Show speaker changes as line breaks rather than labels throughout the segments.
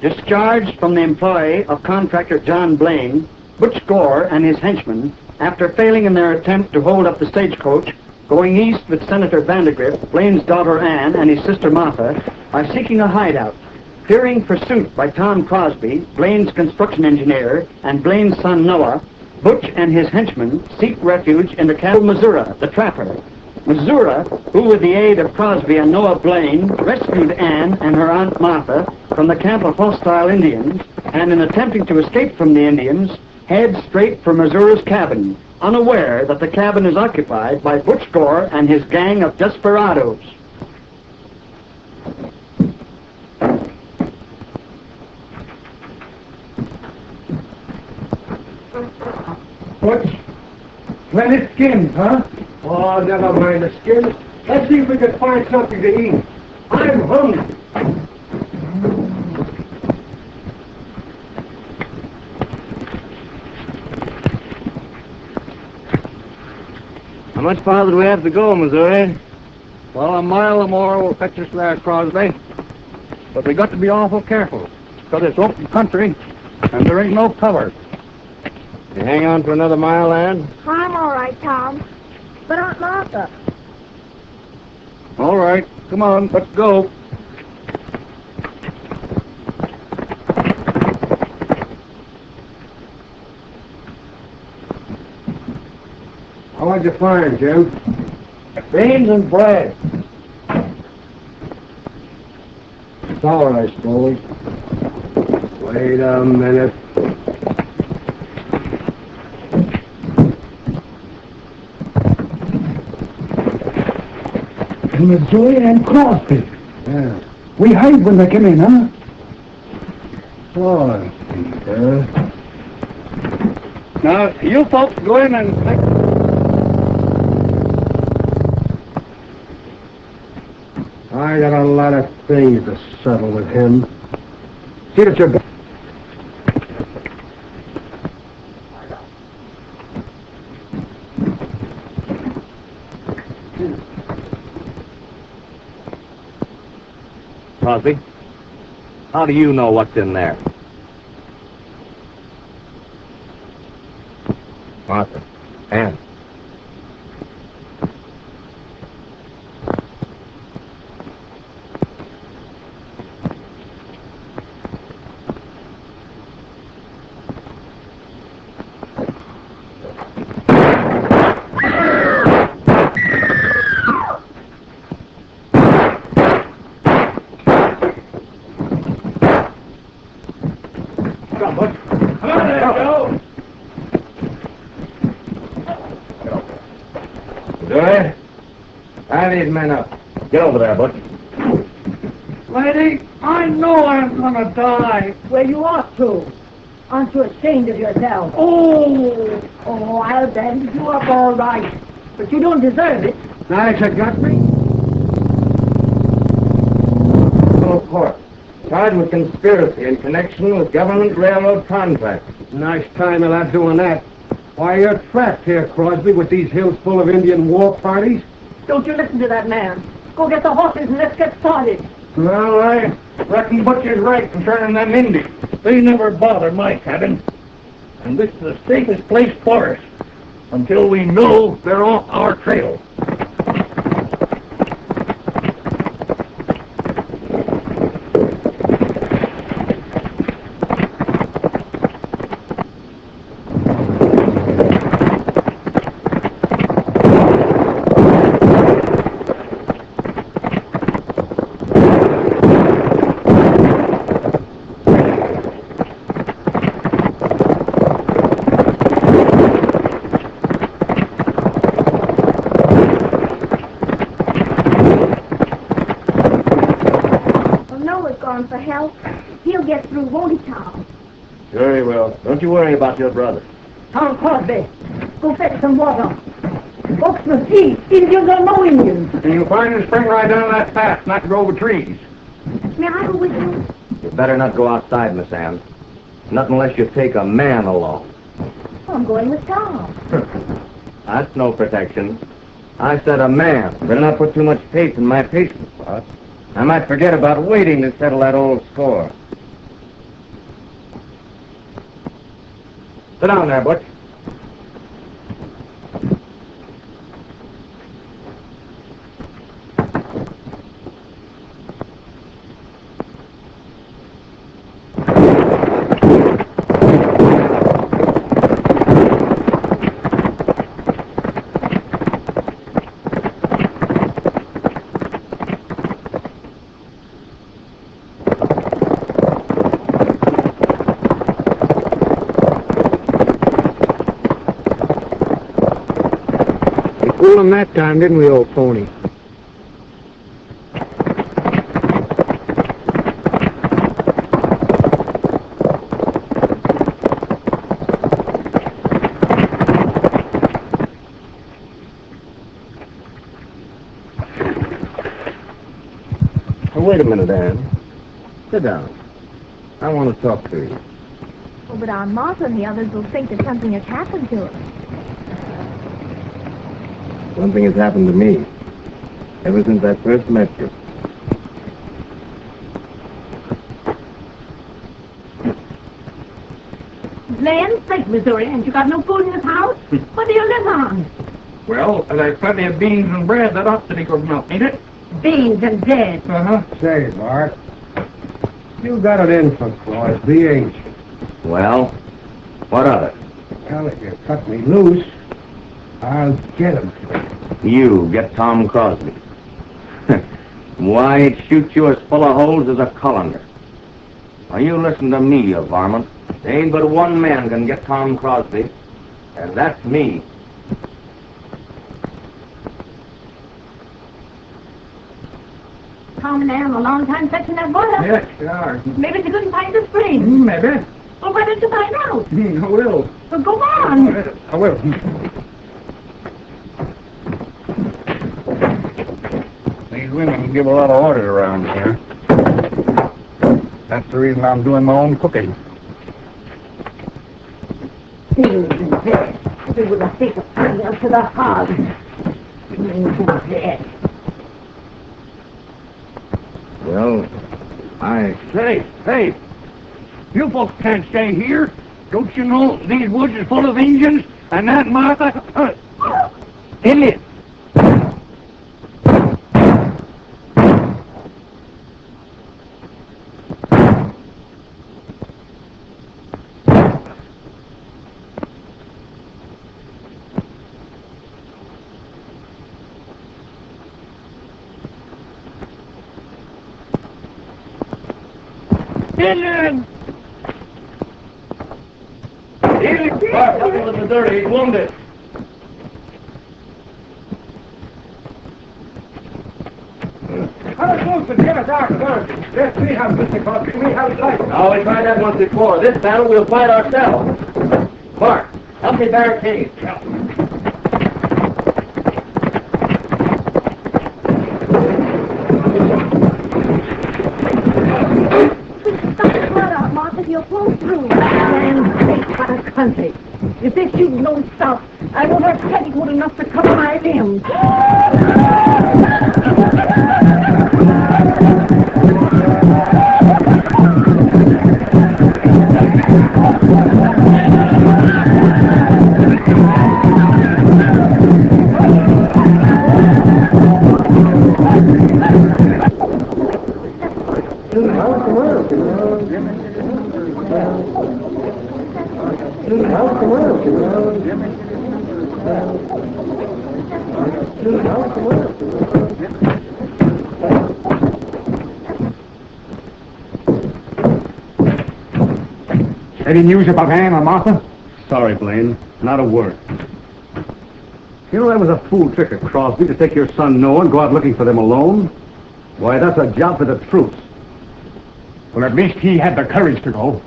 Discharged from the employ of contractor John Blaine, Butch Gore and his henchmen, after failing in their attempt to hold up the stagecoach, going east with Senator Vandergrift, Blaine's daughter Ann, and his sister Martha, are seeking a hideout. Fearing pursuit by Tom Crosby, Blaine's construction engineer, and Blaine's son Noah, Butch and his henchmen seek refuge in the cabin of Missouri, the trapper. Missouri, who with the aid of Crosby and Noah Blaine rescued Ann and her Aunt Martha from the camp of hostile Indians, and in attempting to escape from the Indians, heads straight for Missouri's cabin, unaware that the cabin is occupied by Butch Gore and his gang of desperados.
Butch, plenty skins, huh? Oh, never mind the skins. Let's see if we can find something to eat. I'm hungry.
How much farther do we have to go, Missouri?
Well, a mile or more will fetch us there, Crosby. But we got to be awful careful, because it's open country, and there ain't no cover.
You hang on for another mile, Ann?
I'm all right, Tom. But Aunt Martha.
All right, come on, let's go. What'd you find, Jim? Beans and bread. Sour, I suppose. Wait a minute. Missouri and Crosby. Yeah. We hide when they come in, huh? Oh, now, you folks go in and take... I got a lot of things to settle with him. See that you're...
Crosby, how do you know what's in there? Martha, Ann.
Tie these men up.
Get over there, Butch.
Lady, I know I'm gonna die.
Well, you ought to. Aren't you ashamed of yourself? Oh, I'll bandage you up all right. But you don't deserve it.
Nice, you got me?
Of course. Charged with conspiracy in connection with government railroad contracts.
Nice time of that doing that. Why, you're trapped here, Crosby, with these hills full of Indian war parties.
Don't you listen to that man. Go get the horses and let's get started.
Well, I reckon Butcher's right concerning them Indians.
They never bother my cabin. And this is the safest place for us until we know they're on our trail.
For help. He'll get through, won't he, Tom?
Sure he will. Don't you worry about your brother.
Tom Crosby, go fetch some water. Folks must see. Indians are no Indians.
And you'll find the spring right down that path, not to go over trees.
May I go with you?
You better not go outside, Miss Ann. Not unless you take a man along.
I'm going with Tom.
That's no protection. I said a man. Better not put too much faith in my patience, boss. I might forget about waiting to settle that old score. Sit down there, Butch.
Fooled him that time, didn't we, old phony?
Wait a minute, Ann. Sit down. I want to talk to you.
Oh, but Aunt Martha and the others will think that something has happened to us.
Something has happened to me ever since I first met you.
Land sake, Missouri, ain't you got no food in this house? What do you live on?
Well, there's plenty of beans and bread. That ought to be good enough, ain't it?
Beans and bread.
Uh-huh.
Say, Bart, you got it in for Crosby, ain't you?
Well, what of it?
Well, if you cut me loose, I'll get him.
You get Tom Crosby. Why, he'd shoot you as full of holes as a colander. Now, you listen to me, you varmint. There ain't but one man can get Tom Crosby, and that's me.
Tom and Ann a long time fetching that water.
Yes, they are.
Maybe they couldn't find the spring.
Maybe.
Well, why don't you find out?
I will.
Well, go on.
I will. These women give a lot of orders around here. That's the reason I'm doing my own cooking.
Beans and bread. We would have taken us to the hog. Beans and bread.
Well,
Hey, you folks can't stay here. Don't you know these woods are full of Indians? And that Martha... Indian. Indian! Something with the dirty, he's wounded.
How close to get us out first? Let's see how Mr. Crosby we have light.
oh, we tried that once before. This battle we'll fight ourselves. Bart, help me barricade.
You'll pull through. Land sake, what a country. If this shooting don't stop, I won't have petticoat enough to cover my limbs.
Any news about Ann or Martha?
Sorry, Blaine. Not a word. You know, that was a fool trick of Crosby to take your son Noah and go out looking for them alone. Why, that's a job for the troops.
Well, at least he had the courage to go.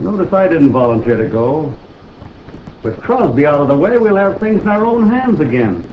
Notice I didn't volunteer to go. With Crosby out of the way, we'll have things in our own hands again.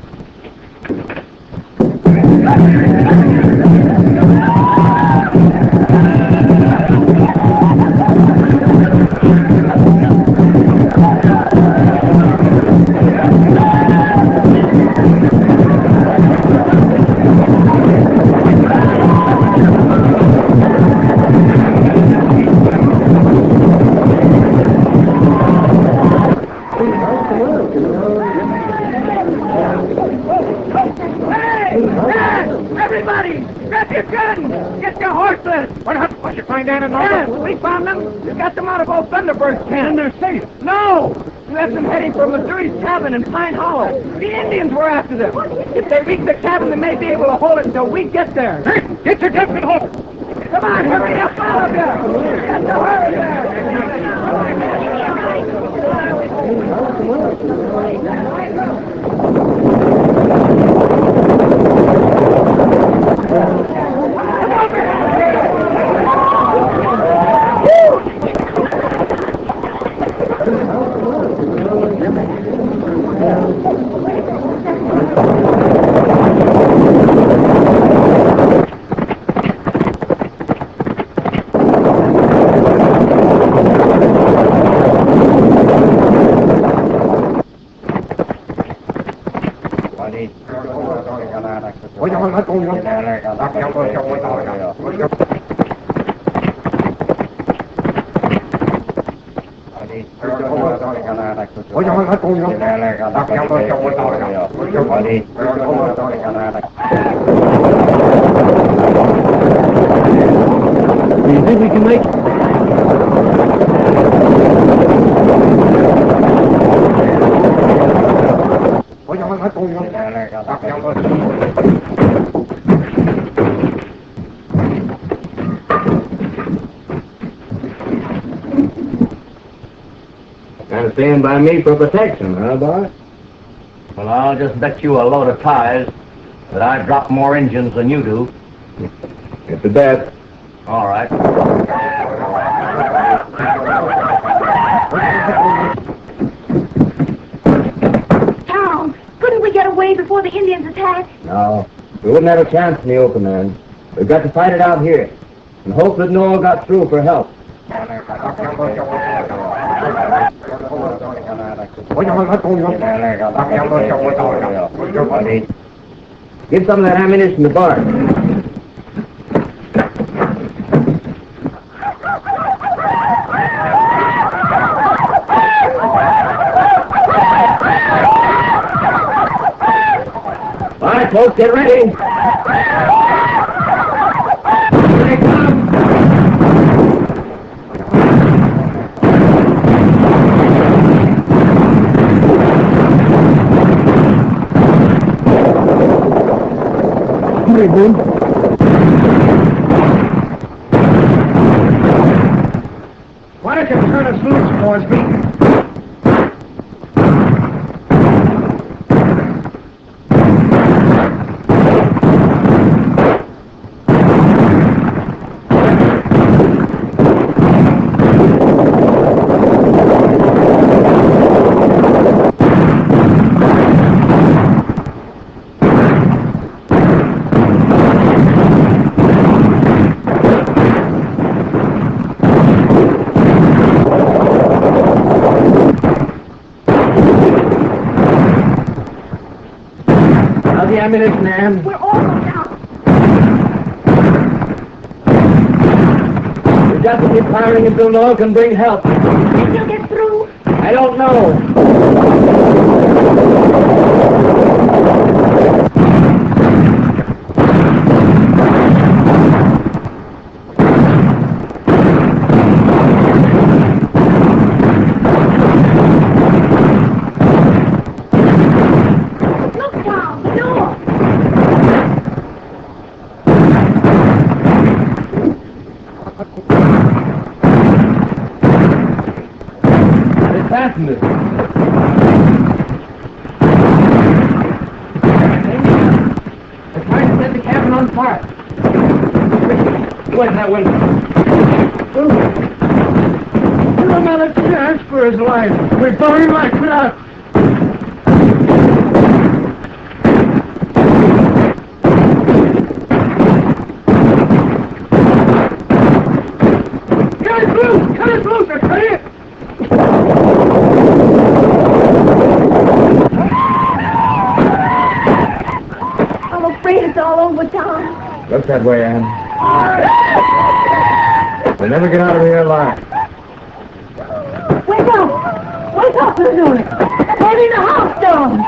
down in Yes, we found them. You got them out of old Thunderbird's pen. And they're safe. No! We left them heading for Missouri's cabin in Pine Hollow. The Indians were after them. If they reach the cabin, they may be able to hold it until we get there. Hey, get your ducks and hold. Come on, hurry up, all of you. Get to hurry
Do you think we can make it?
Kind of stand by me for protection, huh, boy? Well, I'll just bet you a load of ties that I drop more engines than you do. It's a bet. All right.
Tom, couldn't we get away before the Indians attack?
No, we wouldn't have a chance in the open, man. We've got to fight it out here and hope that Noah got through for help. Give some of that ammunition to Bart. All right, folks, get ready. Here they come.
Hurry, Boone.
Why don't you turn us loose, Crosby?
Ammunition, Ann.
We're almost out.
We've got to keep firing until Noah can bring help.
Think you'll get through?
I don't know. Fasten it. They're trying to set the cabin on fire. Go in that window. Give him another chance for his life. We're going like that. Cut it loose! Cut it loose! Cut it!
It's all over, Tom.
Look that way, Ann. We'll never get out of here alive.
Wake up! Wake up, Missouri! They're in the house, Tom!